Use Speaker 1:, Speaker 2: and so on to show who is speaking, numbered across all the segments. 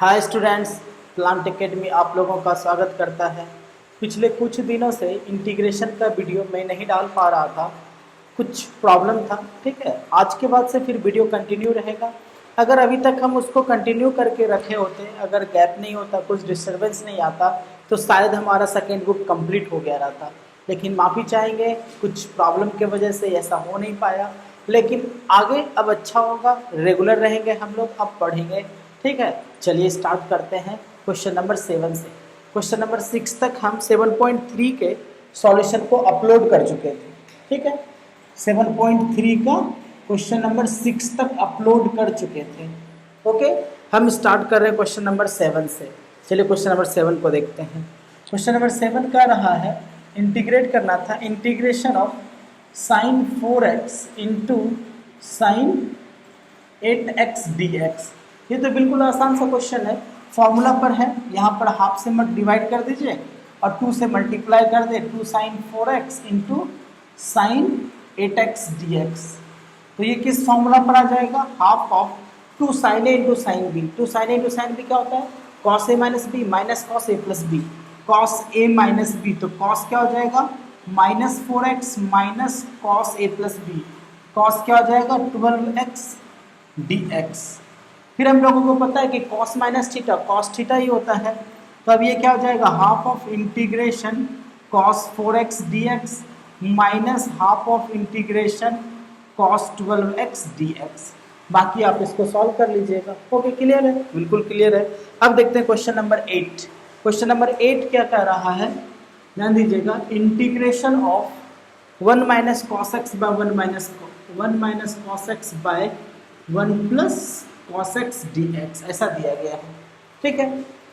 Speaker 1: Hi students, plant academy आप लोगों का स्वागत करता है। पिछले कुछ दिनों से इंटीग्रेशन का वीडियो मैं नहीं डाल पा रहा था, कुछ प्रॉब्लम था। ठीक है, आज के बाद से फिर वीडियो कंटिन्यू रहेगा। अगर अभी तक हम उसको कंटिन्यू करके रखे होते, अगर गैप नहीं होता, कुछ डिस्टर्बेंस नहीं आता, तो शायद हमारा सेकेंड बुक कंप्लीट हो गया रहता। लेकिन माफ़ी चाहेंगे, कुछ प्रॉब्लम के वजह से ऐसा हो नहीं पाया। लेकिन आगे अब अच्छा होगा, रेगुलर रहेंगे हम लोग, अब पढ़ेंगे। ठीक है, चलिए स्टार्ट करते हैं क्वेश्चन नंबर 7 से। क्वेश्चन नंबर 6 तक हम 7.3 के सॉल्यूशन को अपलोड कर चुके थे। ठीक है, 7.3 का क्वेश्चन नंबर 6 तक अपलोड कर चुके थे। ओके, हम स्टार्ट कर रहे हैं क्वेश्चन नंबर 7 से। चलिए क्वेश्चन नंबर 7 को देखते हैं। क्वेश्चन नंबर 7 का रहा है, इंटीग्रेट करना था, integration of sign 4x into sine 8x dx। ये तो बिल्कुल आसान सा क्वेश्चन है, फॉर्मूला पर है। यहाँ पर हाफ से मत डिवाइड कर दीजिए और 2 से मल्टीप्लाई कर दे, 2 sine 4x into sine 8x dx। तो ये किस फॉर्मूला पर आ जाएगा? Half of 2 sine A into sine B. 2 sine A into sine B क्या होता है? Cos A minus B minus cos A plus B, cos A minus B. तो कॉस क्या हो जाएगा? Minus 4x minus cos A plus B. Cos क्या हो जाएगा? 12x dx। फिर हम लोगों को पता है कि cos minus theta cos theta ही होता है। तो अब ये क्या हो जाएगा? Half of integration cos 4x dx minus half of integration cos 12x dx। बाकी आप इसको सॉल्व कर लीजिएगा। ओके, क्लियर है? बिल्कुल क्लियर है। अब देखते हैं क्वेश्चन नंबर 8। क्वेश्चन नंबर 8 क्या कह रहा है, ध्यान दीजिएगा। Integration of 1 minus cos x by 1 minus cos x by 1 plus cos x dx ऐसा दिया गया है। ठीक है,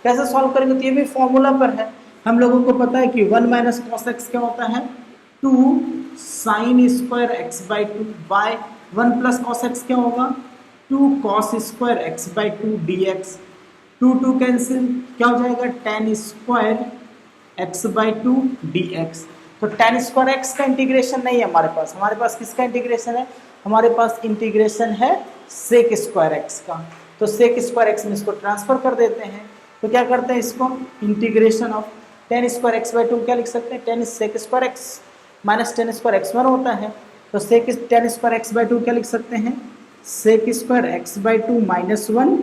Speaker 1: कैसे सॉल्व करेंगे? तो ये भी फॉर्मूला पर है। हम लोगों को पता है कि 1 माइनस कॉस एक्स क्या होता है? 2 sine square x by 2 by 1 plus cos x क्या होगा? 2 cos square x by 2 dx। 2 cancel, क्या हो जाएगा? tan square x by 2 dx। तो tan स्क्वायर एक्स का इंटीग्रेशन नहीं है हमारे पास किसका इंटीग्रेशन है? हमारे पास इंटीग्रेशन है सेक स्क्वायर एक्स का। तो सेक स्क्वायर एक्स में इसको ट्रांसफर कर देते हैं। तो क्या करते हैं इसको? Integration of tan square x by 2 क्या लिख सकते हैं? Tan sec square x minus tan square x 1 होता है। तो sec tan square x by 2 क्या लिख सकते हैं? Sec square x by 2 minus 1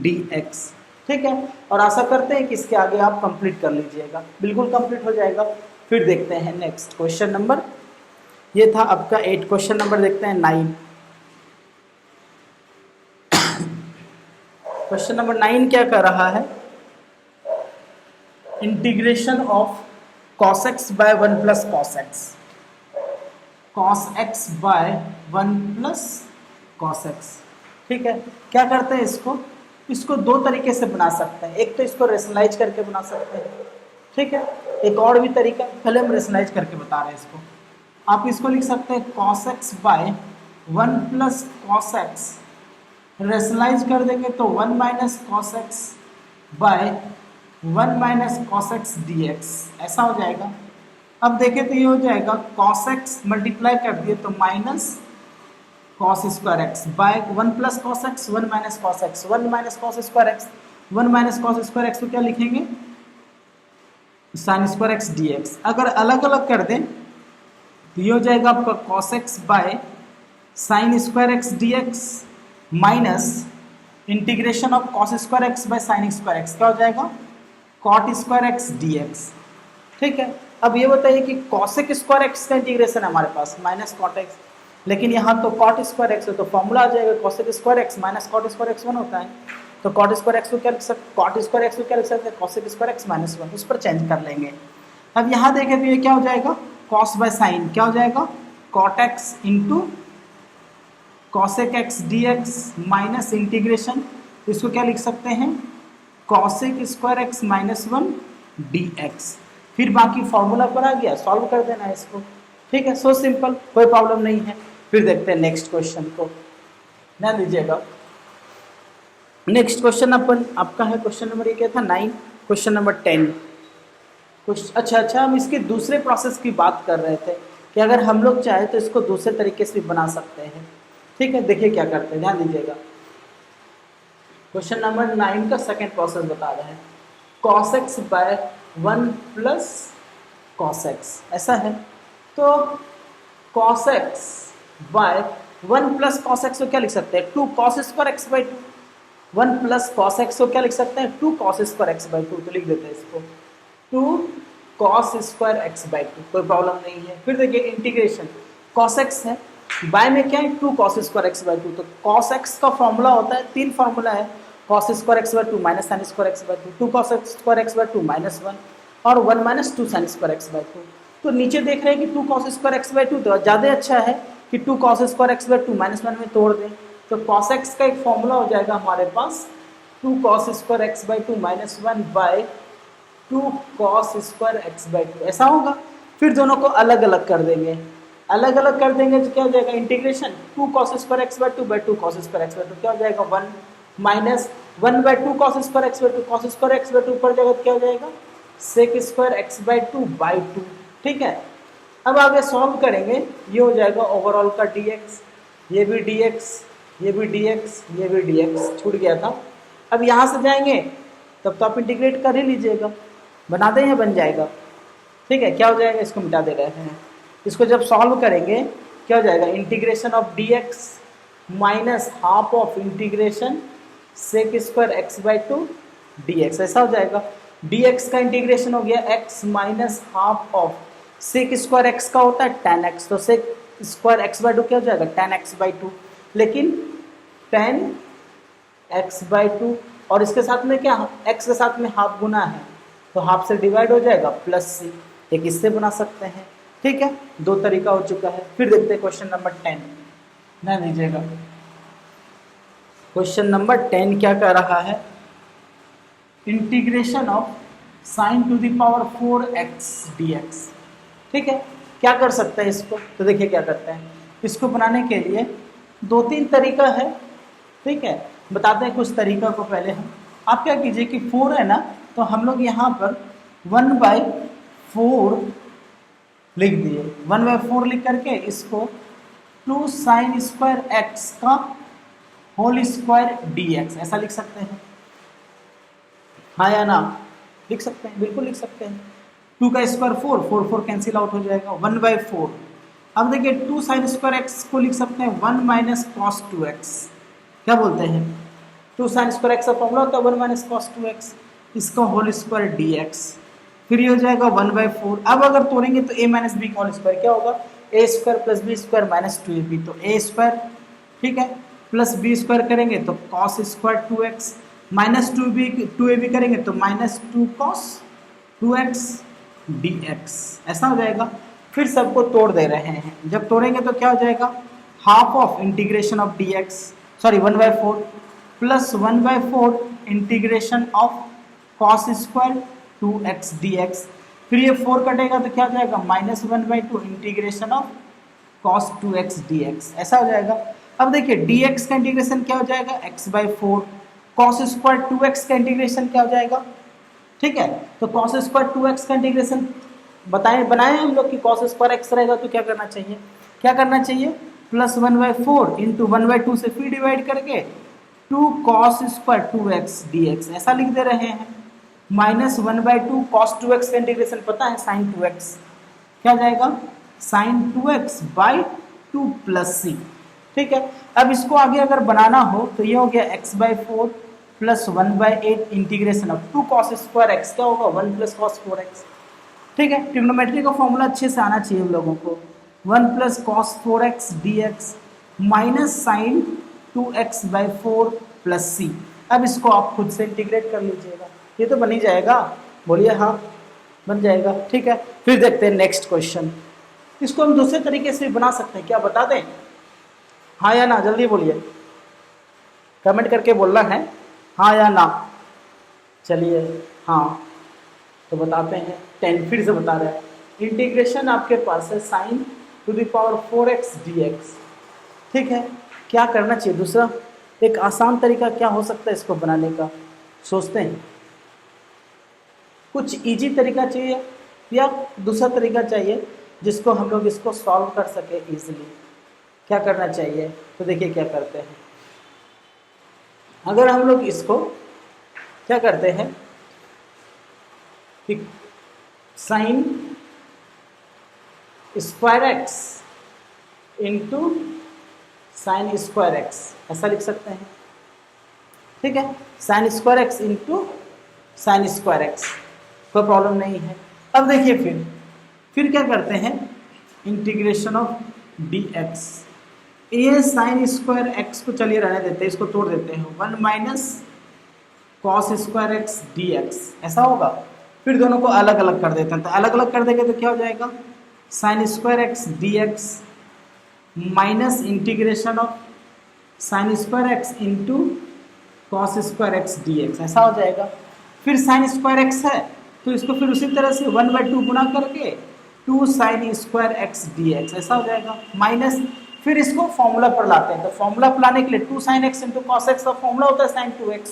Speaker 1: dx। ठीक है, और आशा करते हैं कि इसके आगे आप कंप्लीट कर लीजिएगा, बिल्कुल कंप्लीट हो जाएगा। फिर देखते हैं नेक्स्ट क्वेश्चन नंबर, ये था आपका 8। क्वेश्चन नंबर देखते हैं 9। क्वेश्चन नंबर 9 क्या कर रहा है? Integration of cos x bye 1 plus cos x, cos x bye 1 plus cos x। ठीक है, क्या करते हैं इसको दो तरीके से बना सकते हैं। एक तो इसको रेशनलाइज करके बना सकते हैं। ठीक है, एक और भी तरीका, पहले हम रेशनलाइज करके बता रहे हैं इसको। आप इसको लिख सकते हैं cos x bye 1 plus cos x, rationalise कर देंगे तो 1 minus cos x by 1 minus cos x dx ऐसा हो जाएगा। अब देखें तो ये हो जाएगा cos x मल्टीप्लाई कर दिए तो minus cos square x by 1 plus cos x 1 minus cos x 1 minus cos square x 1 minus cos square X को क्या लिखेंगे? Sine square x dx। अगर अलग अलग कर दें तो ये हो जाएगा आपका cos x by sine square x dx minus integration of cos square x by sine square X क्या हो जाएगा? Cot square x dx। ठीक है, अब ये बताइए कि कॉसेक स्क्वायर एक्स का इंटीग्रेशन है हमारे पास माइनस कॉट एक्स, लेकिन यहाँ तो कॉट स्क्वायर एक्स है तो फॉर्मूला आ जाएगा cosec square x minus cot square x 1 होता है। तो कॉट स्क्वायर एक्स को क्या लिख सकते? कॉट स्क्वायर एक्स को क्या लिख सकते हैं? कॉसेक स्क्वायर एक्स माइनस 1, उस पर चेंज कर लेंगे। अब यहाँ देखें तो ये क्या हो जाएगा? कॉस बाय साइन क्या हो जाएगा? Cot X into cosec X dx minus integration, इसको क्या लिख सकते हैं? Cosec square x minus 1 dx। फिर बाकी फॉर्मूला पर आ गया, सॉल्व कर देना है इसको। ठीक है, सो सिंपल, कोई प्रॉब्लम नहीं है। फिर देखते हैं नेक्स्ट क्वेश्चन को, ध्यान दीजिएगा। नेक्स्ट क्वेश्चन अपन आपका है क्वेश्चन नंबर, ये क्या था? 9। Question number 10। अच्छा, हम इसके दूसरे प्रोसेस की बात कर रहे थे कि अगर हम लोग चाहे तो इसको दूसरे तरीके से भी बना सकते हैं। ठीक है, देखिए क्या करते हैं, ध्यान दीजिएगा। क्वेश्चन नंबर 9 का सेकेंड प्रोसेस बता रहे हैं, cos x bye 1 plus cos x, ऐसा है। तो cos x bye 1 plus cos x को क्या लिख सकते हैं, 2 cos square x by 2। 1 plus cos x को क्या लिख सकते हैं, 2 cos स्क्वायर x बाई 2। तो लिख देते हैं इसको 2 cos स्क्वायर x बाई 2, कोई प्रॉब्लम नहीं है। फिर देखिए इंटीग्रेशन, cos x है, बाय में क्या है 2 cos स्क्वायर x बाई 2। तो cos x का फॉर्मूला होता है, 3 फॉर्मूला है, cos square x by 2 minus sine square x by 2, 2 cos square x by 2 minus 1 और 1 minus 2 sine square x by 2। तो नीचे देख रहे हैं कि 2 cos स्क्वायर x बाई 2, तो ज़्यादा अच्छा है कि 2 cos square x by 2 minus 1 में तोड़ दें। तो cos x का एक फॉर्मूला हो जाएगा हमारे पास 2 cos square x by 2 minus 1 by 2 cos square x by 2, ऐसा होगा। फिर दोनों को अलग अलग कर देंगे, अलग अलग कर देंगे तो क्या हो जाएगा, integration 2 cos square x by 2 by 2 cos square x by 2 क्या हो जाएगा 1 minus 1 by 2 cos square x by 2, cos square x by 2 ऊपर जाएगा तो क्या हो जाएगा sec square x by 2 by 2। ठीक है, अब आगे सॉल्व करेंगे, ये हो जाएगा ओवरऑल का dx, ये भी dx, ये भी dx, ये भी dx छूट गया था। अब यहाँ से जाएंगे तब तो आप इंटीग्रेट कर ही लीजिएगा, बना दें या बन जाएगा। ठीक है, क्या हो जाएगा, इसको मिटा दे रहे हैं। इसको जब सॉल्व करेंगे क्या हो जाएगा, integration of dx minus half of integration sec square x by 2 dx, ऐसा हो जाएगा। dx का इंटीग्रेशन हो गया x minus half of sec square X का होता है tan x, तो सेक स्क्वायर एक्स बाई 2 क्या हो जाएगा tan x बाई 2, लेकिन tan x बाई 2 और इसके साथ में क्या, x के साथ में हाफ गुना है तो हाफ से डिवाइड हो जाएगा प्लस c, एक इससे बना सकते हैं। ठीक है, दो तरीका हो चुका है। फिर देखते हैं क्वेश्चन नंबर 10, ध्यान दीजिएगा। क्वेश्चन नंबर 10 क्या कर रहा है, integration of sign to the power 4x dx। ठीक है, क्या कर सकते हैं इसको, तो देखिए क्या करते हैं, इसको बनाने के लिए 2-3 तरीका है। ठीक है, बताते हैं कुछ तरीका को पहले हम। आप क्या कीजिए कि 4 है ना, तो हम लोग यहाँ पर 1/4 लिख दिए, 1/4 लिख करके इसको 2 साइन स्क्वायर एक्स का होल स्क्वायर dx ऐसा लिख सकते हैं, हाँ या ना, लिख सकते हैं, बिल्कुल लिख सकते हैं। 2 का स्क्वायर 4, 4 कैंसिल आउट हो जाएगा, 1/4। अब देखिए 2 साइन स्क्वायर एक्स को लिख सकते हैं 1 माइनस कॉस 2x, क्या बोलते हैं, 2 साइन स्क्वायर एक्स का फॉर्मूला होता है 1 माइनस कॉस 2x, इसका होल स्क्वायर dx, फिर ये हो जाएगा 1/4। अब अगर तोड़ेंगे तो a माइनस बी का होल स्क्वायर क्या होगा, a square plus B square minus 2ab, तो a स्क्वायर, ठीक है, प्लस बी स्क्वायर करेंगे तो cos square 2x minus 2ab करेंगे तो माइनस 2 कॉस 2x dx, ऐसा हो जाएगा। फिर सबको तोड़ दे रहे हैं, जब तोड़ेंगे तो क्या हो जाएगा, half of integration of dx, sorry 1/4 plus 1/4 integration of cos square 2x dx, फिर ये 4 कटेगा तो क्या हो जाएगा minus 1/2 integration of cos 2x dx, ऐसा हो जाएगा। अब देखिए dx का इंटीग्रेशन क्या हो जाएगा x/4, cos स्क्वायर 2x का इंटीग्रेशन क्या हो जाएगा, ठीक है, तो cos स्क्वायर 2x का इंटीग्रेशन बनाए हम लोग कि cos स्क्वायर x रहेगा तो क्या करना चाहिए, प्लस 1/4 इंटू 1/2 से फिर डिवाइड करके 2 cos स्क्वायर 2x dx ऐसा लिख दे रहे हैं, माइनस 1/2 cos 2x का इंटीग्रेशन पता है sin 2x, क्या जाएगा sin 2x by 2 plus c। ठीक है, अब इसको आगे अगर बनाना हो तो ये हो गया x/4 plus 1/8 integration of 2 cos square x, क्या होगा 1 प्लस cos 4x। ठीक है, ट्रिग्नोमेट्री का फॉर्मूला अच्छे से आना चाहिए हम लोगों को, 1 plus cos 4x dx minus sine 2x/4 plus c। अब इसको आप खुद से इंटीग्रेट कर लीजिएगा, ये तो बन ही जाएगा, बोलिए हाँ बन जाएगा। ठीक है, फिर देखते हैं नेक्स्ट क्वेश्चन, इसको हम दूसरे तरीके से बना सकते हैं, क्या बता दें, हाँ या ना, जल्दी बोलिए, कमेंट करके बोलना है हाँ या ना। चलिए हाँ, तो बताते हैं 10, फिर से बता रहे हैं, इंटीग्रेशन आपके पास है sign to the power 4x dx। ठीक है, क्या करना चाहिए, दूसरा एक आसान तरीका क्या हो सकता है इसको बनाने का, सोचते हैं, कुछ इजी तरीका चाहिए या दूसरा तरीका चाहिए जिसको हम लोग इसको सॉल्व कर सके इजीली, क्या करना चाहिए, तो देखिए क्या करते हैं, अगर हम लोग इसको क्या करते हैं कि sign square x into sine square x ऐसा लिख सकते हैं, ठीक है। Sine square x into sine square x, कोई प्रॉब्लम नहीं है। अब देखिए फिर क्या करते हैं, इंटीग्रेशन ऑफ डी एक्स, ये साइन स्क्वायर एक्स को चलिए रहने देते हैं, इसको तोड़ देते हैं, 1 minus cos square x d x ऐसा होगा। फिर दोनों को अलग अलग कर देते हैं, तो अलग अलग कर देंगे तो क्या हो जाएगा, sign square x d x minus integration of sine square x into cos square x d x ऐसा हो जाएगा। फिर साइन स्क्वायर एक्स है तो इसको फिर उसी तरह से 1/2 गुना करके 2 sine square x d x ऐसा हो जाएगा, माइनस फिर इसको फॉर्मूला पर लाते हैं, तो फॉर्मूला पर लाने के लिए 2 sine x into cos x का फॉर्मूला होता है साइन 2x,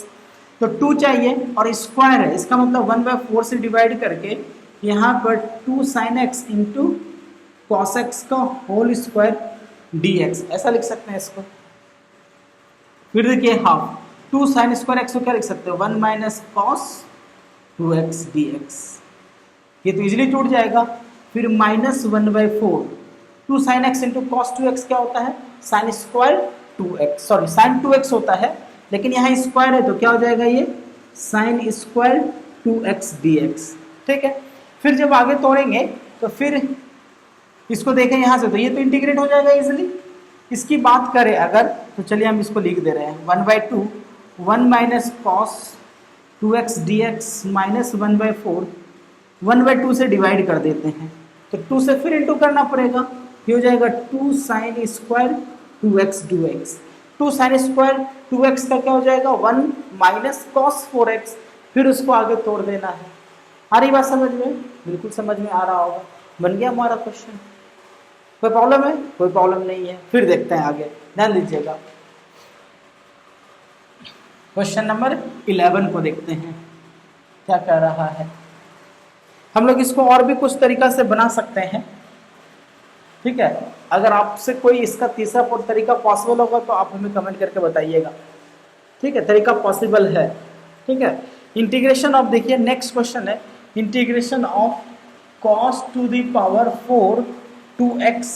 Speaker 1: तो 2 चाहिए और स्क्वायर है, इसका मतलब 1/4 से डिवाइड करके यहाँ पर 2 sine x into cos x का होल स्क्वायर डी एक्स ऐसा लिख सकते हैं इसको। फिर देखिए हाफ 2 साइन स्क्वायर एक्स को क्या लिख सकते हो, 1 माइनस कॉस 2x dx, ये तो इजीली टूट जाएगा। फिर minus 1/4 2 sine x into cos 2x क्या होता है, sine square 2x, sorry sine 2x होता है, लेकिन यहाँ स्क्वायर है तो क्या हो जाएगा ये साइन स्क्वायर 2x dx, ठीक है। फिर जब आगे तोड़ेंगे तो फिर इसको देखें यहाँ से, तो ये तो इंटीग्रेट हो जाएगा इजीली। इसकी बात करें अगर तो चलिए हम इसको लिख दे रहे हैं 1/2 1 minus cos 2x dx minus 1/4 1/2 से डिवाइड कर देते हैं, तो 2 से फिर इंटू करना पड़ेगा, ये हो जाएगा 2 sine square 2x dx, 2 sine square 2x का क्या हो जाएगा 1 माइनस कॉस 4x, फिर उसको आगे तोड़ देना है। आ रही बात समझ में, बिल्कुल समझ में आ रहा होगा, बन गया हमारा क्वेश्चन। कोई प्रॉब्लम है, कोई प्रॉब्लम नहीं है। फिर देखते हैं आगे, ध्यान दीजिएगा क्वेश्चन नंबर 11 को देखते हैं क्या कह रहा है। हम लोग इसको और भी कुछ तरीका से बना सकते हैं, ठीक है। अगर आपसे कोई इसका तीसरा तरीका पॉसिबल होगा तो आप हमें कमेंट करके बताइएगा, ठीक है। तरीका पॉसिबल है, ठीक है। इंटीग्रेशन ऑफ, देखिए नेक्स्ट क्वेश्चन है integration of cos to the power 4 2x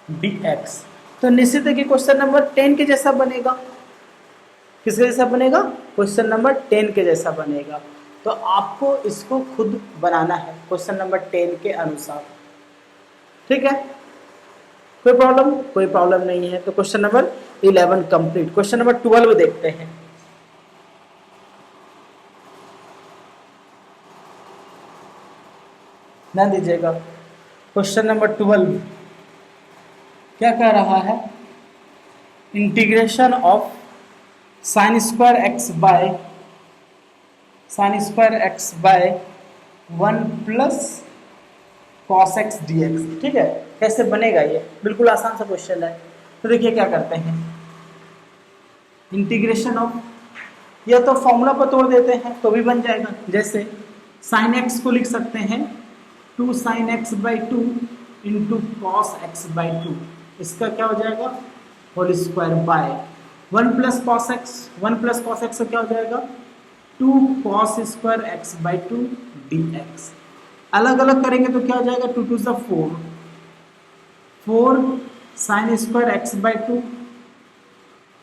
Speaker 1: dx, तो निश्चित है कि क्वेश्चन नंबर 10 के जैसा बनेगा। किसके जैसा बनेगा, क्वेश्चन नंबर 10 के जैसा बनेगा। तो आपको इसको खुद बनाना है क्वेश्चन नंबर 10 के अनुसार, ठीक है। कोई प्रॉब्लम, कोई प्रॉब्लम नहीं है। तो question number 11 complete. Question number 12 देखते हैं। ध्यान दीजिएगा क्वेश्चन नंबर 12 क्या कह रहा है, integration of sine square x by 1 plus cos x d x, ठीक है। कैसे बनेगा ये, बिल्कुल आसान सा क्वेश्चन है। तो देखिए क्या करते हैं, इंटीग्रेशन ऑफ, या तो फॉर्मूला पर तोड़ देते हैं तो भी बन जाएगा। जैसे साइन एक्स को लिख सकते हैं 2 sine x by 2 into cos x by 2, इसका क्या हो जाएगा whole square by 1 plus cos x, 1 plus cos x क्या हो जाएगा 2 cos square x by 2 d x. अलग अलग करेंगे तो क्या हो जाएगा 2 2 4 4 sine square x by 2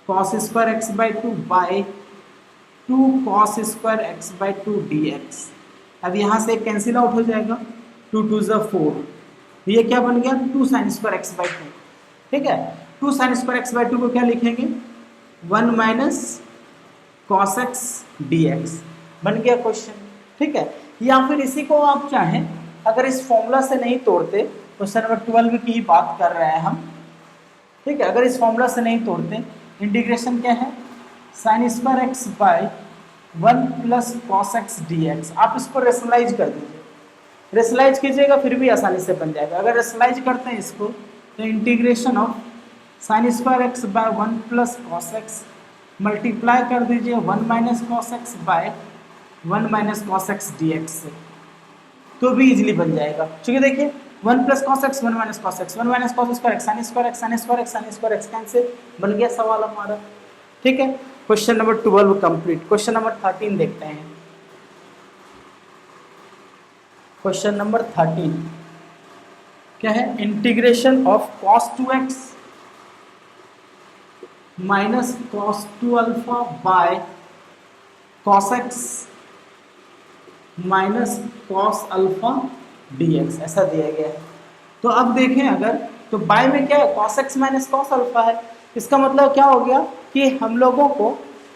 Speaker 1: cos square x by 2 by 2 cos square x by 2 d x. अब यहाँ से कैंसिल आउट हो जाएगा 2 2 4, ये क्या बन गया 2 साइन स्क्वायर एक्स बाई 2, ठीक है। 2 साइन स्क्वायर एक्स बाई 2 को क्या लिखेंगे 1 minus cos x d x, बन गया क्वेश्चन, ठीक है। या फिर इसी को आप चाहें, अगर इस फॉर्मूला से नहीं तोड़ते, क्वेश्चन नंबर 12 की ही बात कर रहे हैं हम, ठीक है। अगर इस फॉर्मूला से नहीं तोड़ते, इंटीग्रेशन क्या है sine square x by 1 plus cos x d x, आप इसको रेशनलाइज कर दीजिए, रेशनलाइज कीजिएगा फिर भी आसानी से बन जाएगा। अगर रेशनलाइज करते हैं इसको तो integration of sine square x by 1 plus cos x multiply कर दीजिए 1 minus cos x by 1 minus cos x d x से, तो भी इजीली बन जाएगा। क्योंकि देखिए 1 plus cos x 1 minus cos x 1 minus cos square x sine square x sine square x sine square x, sine square x cancel, बन गया सवाल हमारा, ठीक है। Question number 12 complete. Question number 13 देखते हैं। क्वेश्चन नंबर 13 क्या है? Integration of cos 2x minus cos 2 alpha by cos x minus cos alpha dx ऐसा दिया गया है। तो अब देखें अगर, तो बाय में क्या है? cos x minus cos alpha है। इसका मतलब क्या हो गया कि हम लोगों को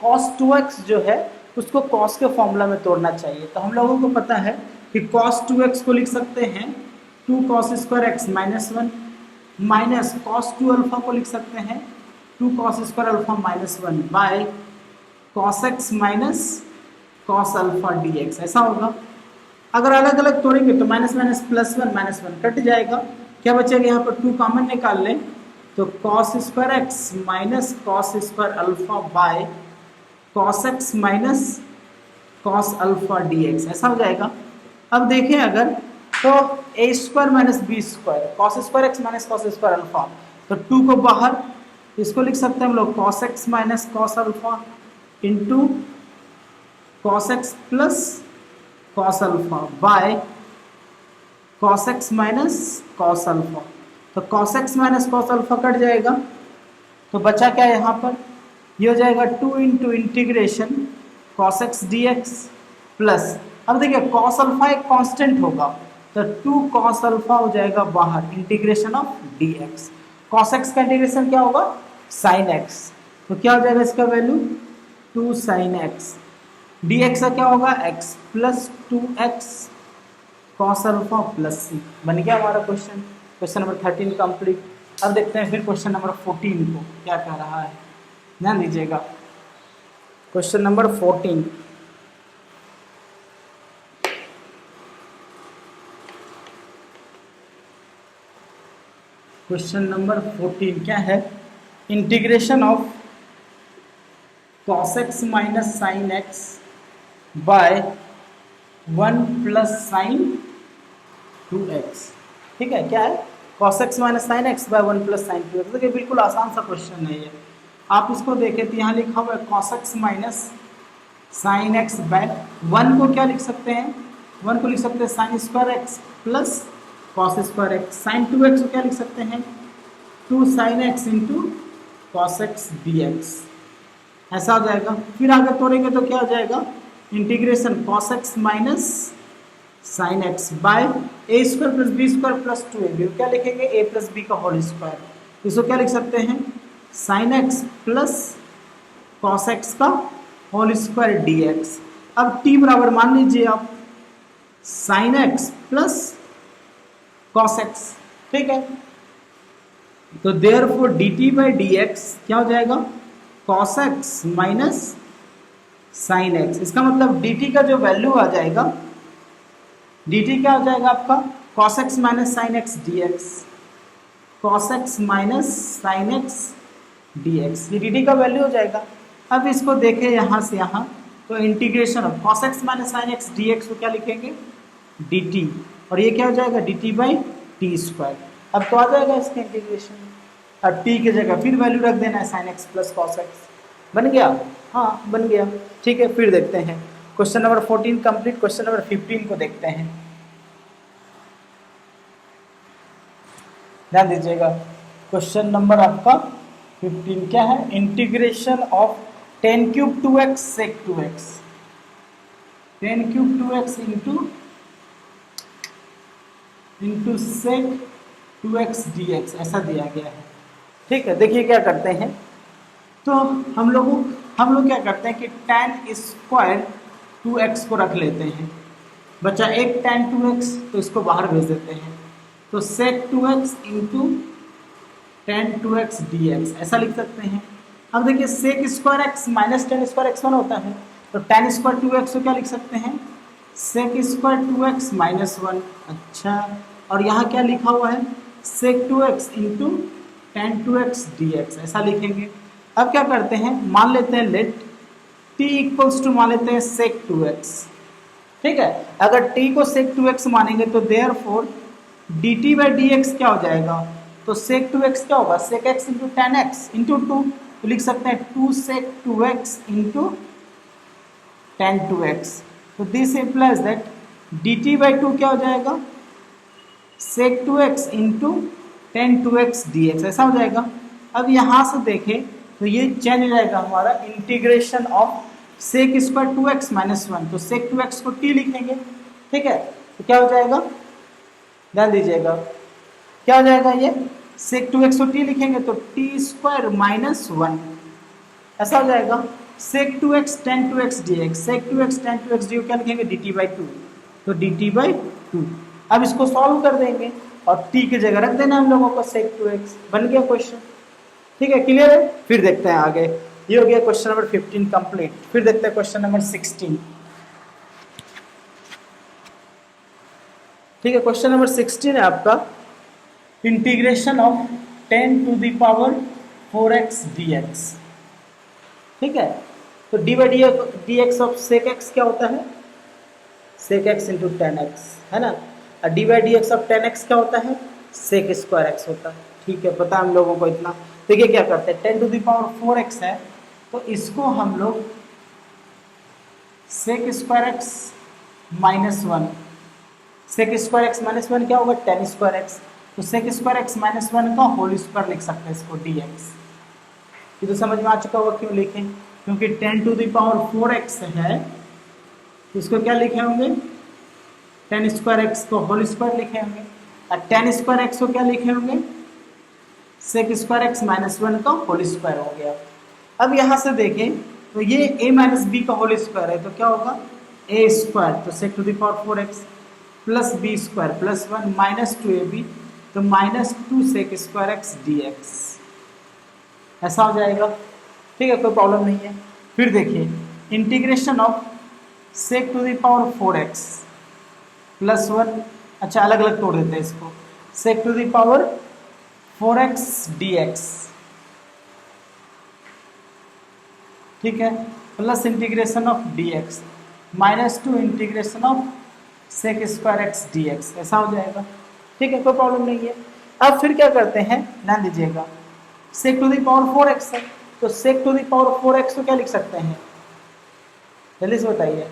Speaker 1: cos 2x जो है उसको cos के फॉर्मूला में तोड़ना चाहिए। तो हम लोगों को पता है कि cos 2x को लिख सकते हैं 2 cos square x minus 1 minus cos 2 alpha को लिख सकते हैं 2 cos square alpha minus 1 by cos x minus cos alpha dx ऐसा होगा। अगर अलग अलग तोड़ेंगे तो minus minus plus 1 minus 1 cut जाएगा। क्या बचेगा? यहाँ पर 2 कॉमन निकाल लें तो cos square x minus cos square alpha by cos x minus cos alpha dx ऐसा हो जाएगा। अब देखें अगर, तो a square minus b square cos square x minus cos square alpha, तो 2 को बाहर, इसको लिख सकते हैं हम लोग cos x minus cos alpha into cos x plus cos alpha by cos x minus cos alpha. तो cos x minus cos alpha cut जाएगा तो बचा क्या यहाँ पर? ये हो जाएगा 2 into integration cos x dx plus, अब देखिए cos अल्फा एक कांस्टेंट होगा तो 2 cos अल्फा हो जाएगा बाहर, integration of dx। cos x का इंटीग्रेशन क्या होगा? sin x। तो क्या हो जाएगा इसका वैल्यू? 2 sin x। dx का क्या होगा? x plus 2x cos alpha plus c। बन गया हमारा क्वेश्चन। Question number 13 complete. अब देखते हैं फिर क्वेश्चन नंबर 14 को क्या कह रहा है, ध्यान दीजिएगा। क्वेश्चन नंबर 14 क्वेश्चन नंबर 14 क्या है? Integration of cos x minus sine x bye 1 plus sine 2x। ठीक है, क्या है? cos x minus sine x by 1 plus sine 2x। देखिए बिल्कुल आसान सा क्वेश्चन है ये। आप इसको देखें तो यहाँ लिखा हुआ है cos x minus sine x by 1 को क्या लिख सकते हैं? 1 को लिख सकते हैं sine square x plus cos square x. Sine 2x को क्या लिख सकते हैं? 2 sine x into cos x dx ऐसा हो जाएगा। फिर आगे तोड़ेंगे तो क्या हो जाएगा? Integration cos x minus sine x by a square plus B square plus 2ab। क्या लिखेंगे? a प्लस बी का होल स्क्वायर। इसको क्या लिख सकते हैं? Sine x plus cos x का होल स्क्वायर dx। अब t बराबर मान लीजिए आप sine x plus cos x. ठीक है, तो देयरफॉर dt बाई dx क्या हो जाएगा? cos x minus sine x. इसका मतलब dt का जो वैल्यू आ जाएगा, dt क्या हो जाएगा आपका? cos x minus sine x dx, cos x minus sine x dx, ये dt का वैल्यू हो जाएगा। अब इसको देखें यहाँ से यहाँ, तो integration of cos x minus sine x dx को क्या लिखेंगे? dt, और ये क्या हो जाएगा? dt by T square. अब तो आ जाएगा इसका इंटीग्रेशन। अब t की जगह फिर वैल्यू रख देना है sign x plus cos x. बन गया? हाँ बन गया। ठीक है, फिर देखते हैं question number 14 complete. Question number 15 को देखते हैं, ध्यान दीजिएगा। क्वेश्चन नंबर आपका 15 क्या है? Integration of tan cube 2x sec 2x, tan cube 2x into sec 2x dx ऐसा दिया गया है। ठीक है, देखिए क्या करते हैं, तो हम लोग क्या करते हैं कि tan स्क्वायर 2x को रख लेते हैं। बचा एक tan 2x, तो इसको बाहर भेज देते हैं। तो sec 2x into tan 2x dx ऐसा लिख सकते हैं। अब देखिए sec square x minus tan square x 1 होता है, तो tan स्क्वायर 2x को क्या लिख सकते हैं? sec square 2x minus 1। अच्छा, और यहाँ क्या लिखा हुआ है? sec 2x into tan 2x dx ऐसा लिखेंगे। अब क्या करते हैं, मान लेते हैं लेट t इक्वल्स टू मान लेते हैं sec 2x। ठीक है, अगर t को sec 2x मानेंगे तो देयरफॉर dt बाई dx क्या हो जाएगा? तो sec 2x क्या होगा? sec x into tan x into 2, तो लिख सकते हैं 2 sec 2x into tan 2x। तो this implies that dt by 2 क्या हो जाएगा, sec 2x into tan 2x dx, ऐसा हो जाएगा। अब यहाँ से देखें तो ये चेंज रहेगा हमारा integration of sec square 2x minus 1, तो sec 2x को t लिखेंगे, ठीक है। तो क्या हो जाएगा, ध्यान दीजिएगा, क्या हो जाएगा ये sec 2x को t लिखेंगे तो t स्क्वायर माइनस 1, ऐसा हो जाएगा। sec 2x tan 2x dx, sec 2x tan 2x dx क्या लिखेंगे, dt बाई 2, तो dt बाई 2। अब इसको सॉल्व कर देंगे और t की जगह रख देना हम लोगों को sec 2x, बन गया क्वेश्चन, ठीक है, क्लियर है। फिर देखते हैं आगे, ये हो गया क्वेश्चन नंबर 15 कंप्लीट। फिर देखते हैं क्वेश्चन नंबर 16, ठीक है। क्वेश्चन नंबर 16 है आपका integration of 10 to the power 4x dx, ठीक है। तो d by d x of sec x क्या होता है, sec x into tan x, है ना। और d by d x of tan x क्या होता है, सेक स्क्वायर एक्स होता है, ठीक है, पता है हम लोगों को इतना। देखिए क्या करते हैं, 10 टू द पावर 4x है तो इसको हम लोग sec square x minus 1, sec square x minus 1 क्या होगा, टेन स्क्वायर एक्स, तो सेक स्क्वायर एक्स माइनस 1 का होल स्क्वायर लिख सकते हैं इसको dx। ये तो समझ में आ चुका होगा क्यों लिखें, क्योंकि 10 टू द पावर 4x है तो इसको क्या लिखे होंगे, टेन स्क्वायर एक्स को होल स्क्वायर लिखे होंगे, और टेन स्क्वायर एक्स को क्या लिखे होंगे, सेक स्क्वायर एक्स माइनस 1 का होल स्क्वायर हो गया। अब यहाँ से देखें तो ये a माइनस बी का होल स्क्वायर है तो क्या होगा, a स्क्वायर, तो sec to the power 4x plus B square plus 1 minus 2ab, तो minus 2 sec square x dx, ऐसा हो जाएगा, ठीक है, कोई प्रॉब्लम नहीं है। फिर देखिए integration of sec to the power 4x plus 1, अच्छा अलग अलग तोड़ देते हैं इसको, sec to the power 4x dx, ठीक है, plus integration of dx minus 2 integration of sec square x dx, ऐसा हो जाएगा, ठीक है, कोई प्रॉब्लम नहीं है। अब फिर क्या करते हैं, ध्यान दीजिएगा, सेक टू द पावर 4x है तो sec to the power 4x को क्या लिख सकते हैं, जल्दी से बताइए,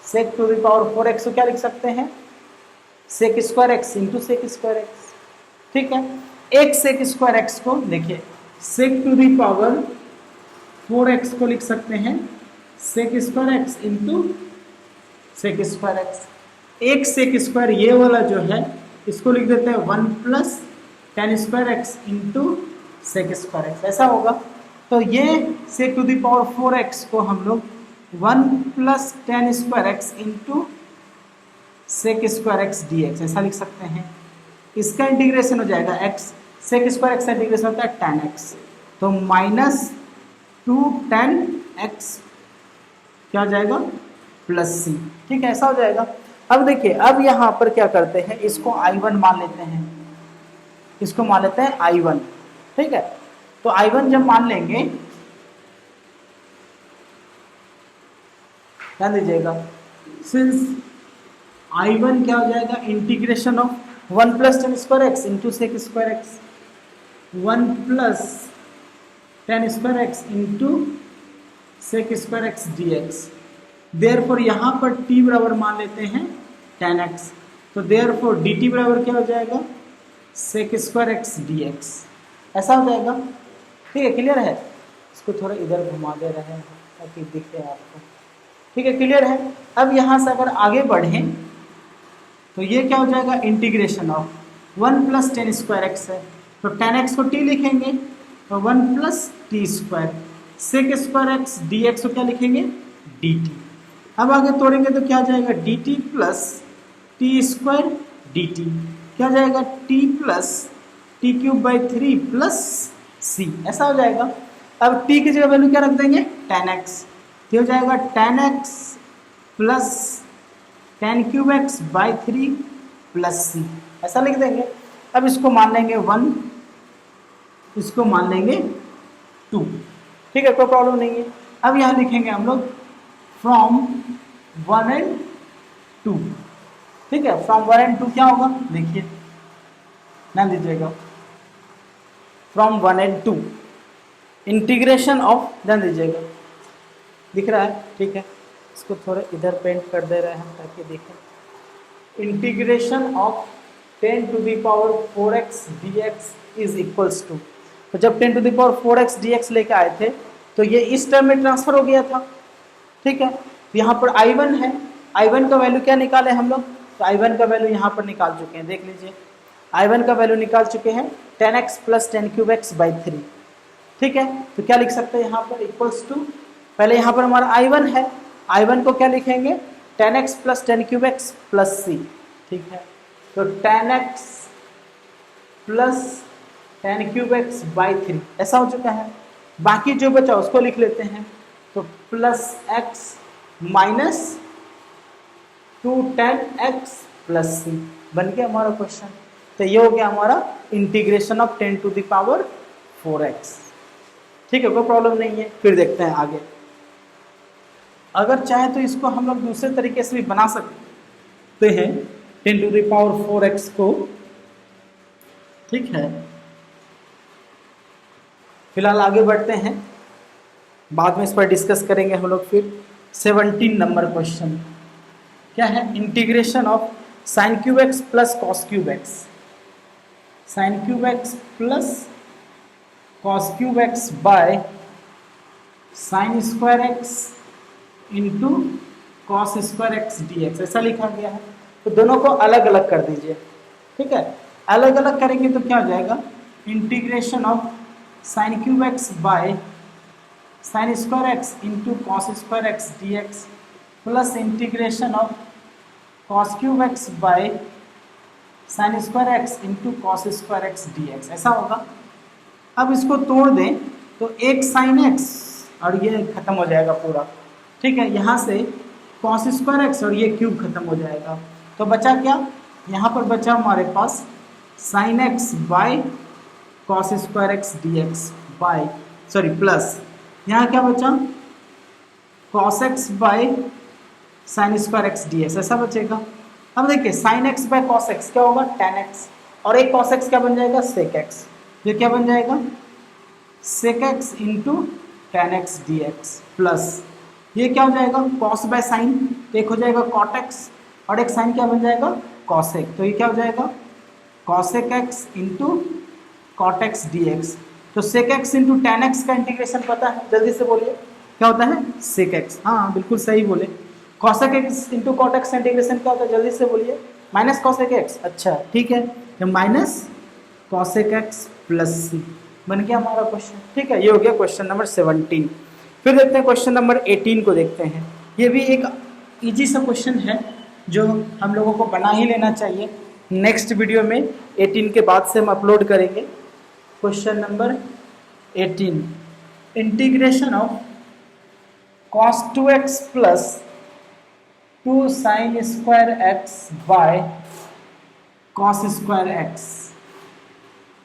Speaker 1: सेक टू द पावर 4x को क्या लिख सकते हैं, sec square x into sec square x, ठीक है। एक सेक स्क्वायर एक्स को देखिए सेक टू द पावर 4x को लिख सकते हैं sec square x into sec square x, एक सेक स्क्वायर ये वाला जो है इसको लिख देते हैं 1 plus tan square x into sec square x, ऐसा होगा। तो ये सेक टू द पावर 4x को हम लोग 1 plus tan square x into sec square x dx ऐसा लिख सकते हैं। इसका इंटीग्रेशन हो जाएगा x, सेक स्क्वायर एक्स का इंटीग्रेशन होता है tan x, तो माइनस 2 tan x क्या हो जाएगा प्लस c, ठीक है, ऐसा हो जाएगा। अब देखिए अब यहाँ पर क्या करते हैं, इसको I1 मान लेते हैं, इसको मान लेते हैं I1, ठीक है। तो I1 जब मान लेंगे, ध्यान दीजिएगा, सिंस I1 क्या हो जाएगा, integration of 1 plus tan square x into sec square x, 1 plus tan square x into sec square x dx, therefore यहाँ पर t बराबर मान लेते हैं tan x, तो देयरफॉर dt बराबर क्या हो जाएगा, सेक स्क्वायर एक्स dx, ऐसा हो जाएगा, ठीक है, क्लियर है। इसको थोड़ा इधर घुमा दे रहे हैं ताकि दिखे आपको, ठीक है, क्लियर है। अब यहाँ से अगर आगे बढ़ें तो ये क्या हो जाएगा, integration of 1 plus tan square x है तो tan x को t लिखेंगे तो 1 plus t square, sec square x dx को क्या लिखेंगे dt। अब आगे तोड़ेंगे तो क्या जाएगा, dt plus t square dt, क्या जाएगा t plus T cube by 3 plus c, ऐसा हो जाएगा। अब t की जगह वैल्यू क्या रख देंगे, tan x, तो हो जाएगा tan x plus tan cube x by 3 plus c, ऐसा लिख देंगे। अब इसको मान लेंगे 1, इसको मान लेंगे 2, ठीक है, कोई प्रॉब्लम नहीं है। अब यहाँ लिखेंगे हम लोग फ्रॉम 1 एंड 2, ठीक है, फ्रॉम 1 एंड 2 क्या होगा, देखिए ध्यान दीजिएगा, फ्रॉम 1 एंड 2, इंटीग्रेशन ऑफ, ध्यान दीजिएगा, दिख रहा है, ठीक है, इसको थोड़ा इधर पेंट कर दे रहे हैं ताकि दिखे। Integration of 10 to the power 4x dx is equals to, तो जब 10 to the power 4x dx लेके आए थे तो ये इस टर्म में ट्रांसफर हो गया था, ठीक है। यहाँ पर I1 है, I1 का वैल्यू क्या निकाले हम लोग, तो I1 का वैल्यू यहाँ पर निकाल चुके हैं, देख लीजिए I1 का वैल्यू निकाल चुके हैं 10x प्लस 10³ x/3, ठीक है। तो क्या लिख सकते हैं यहाँ पर, इक्वल्स टू, पहले यहाँ पर हमारा I1 है, I1 को क्या लिखेंगे 10x plus 10³ x plus c, ठीक है। तो 10x प्लस 10³ x/3 ऐसा हो चुका है। बाकी जो बचा उसको लिख लेते हैं, तो plus x minus 210x plus c बन गया हमारा क्वेश्चन। तो ये हो गया हमारा integration of 10 to the power 4x, ठीक है, कोई प्रॉब्लम नहीं है। फिर देखते हैं आगे, अगर चाहे तो इसको हम लोग दूसरे तरीके से भी बना सकते हैं 10 टू द पावर 4x को, ठीक है। फिलहाल आगे बढ़ते हैं, बाद में इस पर डिस्कस करेंगे हम लोग। फिर 17 नंबर क्वेश्चन क्या है, integration of sin³ plus cos³ sin³ plus cos³ by sin² into cos² dx ऐसा लिखा गया है। तो दोनों को अलग अलग कर दीजिए, ठीक है। अलग अलग करेंगे तो क्या हो जाएगा, integration of sin³ by sin² into cos² dx plus integration of cos³ by sin² into cos² dx ऐसा होगा। अब इसको तोड़ दें तो एक sin x और ये खत्म हो जाएगा पूरा, ठीक है। यहाँ से cos² और ये क्यूब खत्म हो जाएगा, तो बचा क्या, यहाँ पर बचा हमारे पास sin x by cos² dx by plus यहाँ क्या बचा cos x bye sin² dx ऐसा बचेगा। अब देखिए sin x by cos x क्या होगा, tan x, और एक cos x क्या बन जाएगा, sec x, ये क्या बन जाएगा sec x into tan x dx plus ये क्या हो जाएगा cos बाय sin, एक हो जाएगा cot x और एक sin क्या बन जाएगा cosec, तो ये क्या हो जाएगा cosec x into cot x dx। तो sec x into tan x का इंटीग्रेशन पता है, जल्दी से बोलिए क्या होता है sec x, हाँ बिल्कुल सही बोले। cosec x into cot x का इंटीग्रेशन क्या होता है, जल्दी से बोलिए माइनस cosec x, अच्छा ठीक है, तो minus cosec x plus c बन गया हमारा क्वेश्चन, ठीक है। ये हो गया क्वेश्चन नंबर 17। फिर देखते हैं क्वेश्चन नंबर 18 को देखते हैं। ये भी एक इजी सा क्वेश्चन है जो हम लोगों को बना ही लेना चाहिए। नेक्स्ट वीडियो में 18 के बाद से हम अपलोड करेंगे। Question number 18, integration of cos 2x plus 2 sin² x by cos² x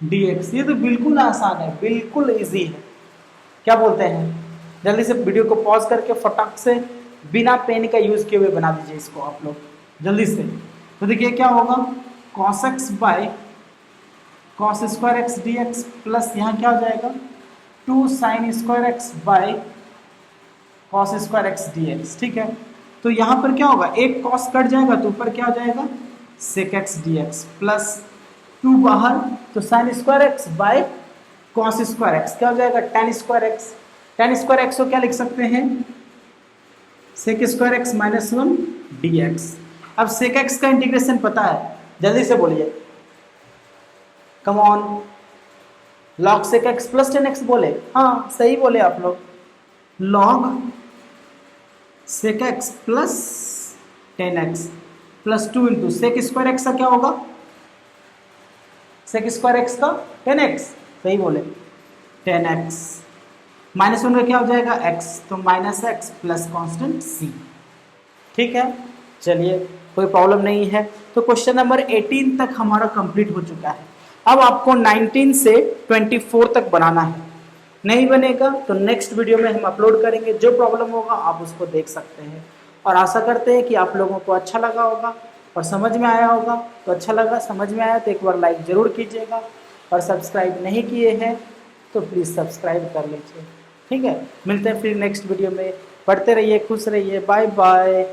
Speaker 1: dx। ये तो बिल्कुल आसान है, बिल्कुल इजी है। क्या बोलते हैं, जल्दी से वीडियो को पॉज करके फटाक से बिना पेन का यूज किए हुए बना दीजिए इसको आप लोग जल्दी से। तो देखिए क्या होगा cos x by cos² x dx plus यहाँ क्या हो जाएगा 2 sin² x by cos² x dx, ठीक है। तो यहाँ पर क्या होगा, एक cos कट जाएगा तो ऊपर क्या हो जाएगा sec x dx प्लस 2 बाहर, तो sin² x by cos² x क्या हो जाएगा tan² x, tan² x को क्या लिख सकते हैं sec² x माइनस 1 dx। अब sec x का इंटीग्रेशन पता है, जल्दी से बोलिए, come on, log sec x plus tan x बोले, हाँ सही बोले आप लोग, log sec x plus tan x plus 2 into sec² x का क्या होगा sec² x का tan x, सही बोले tan x माइनस 1 का क्या हो जाएगा x, तो minus x plus constant c, ठीक है। चलिए कोई प्रॉब्लम नहीं है। तो क्वेश्चन नंबर 18 तक हमारा कंप्लीट हो चुका है। अब आपको 19 से 24 तक बनाना है, नहीं बनेगा तो नेक्स्ट वीडियो में हम अपलोड करेंगे, जो प्रॉब्लम होगा आप उसको देख सकते हैं। और आशा करते हैं कि आप लोगों को अच्छा लगा होगा और समझ में आया होगा। तो अच्छा लगा, समझ में आया तो एक बार लाइक ज़रूर कीजिएगा, और सब्सक्राइब नहीं किए हैं तो प्लीज़ सब्सक्राइब कर लीजिए। ठीक है, मिलते हैं फिर नेक्स्ट वीडियो में। पढ़ते रहिए, खुश रहिए, बाय बाय।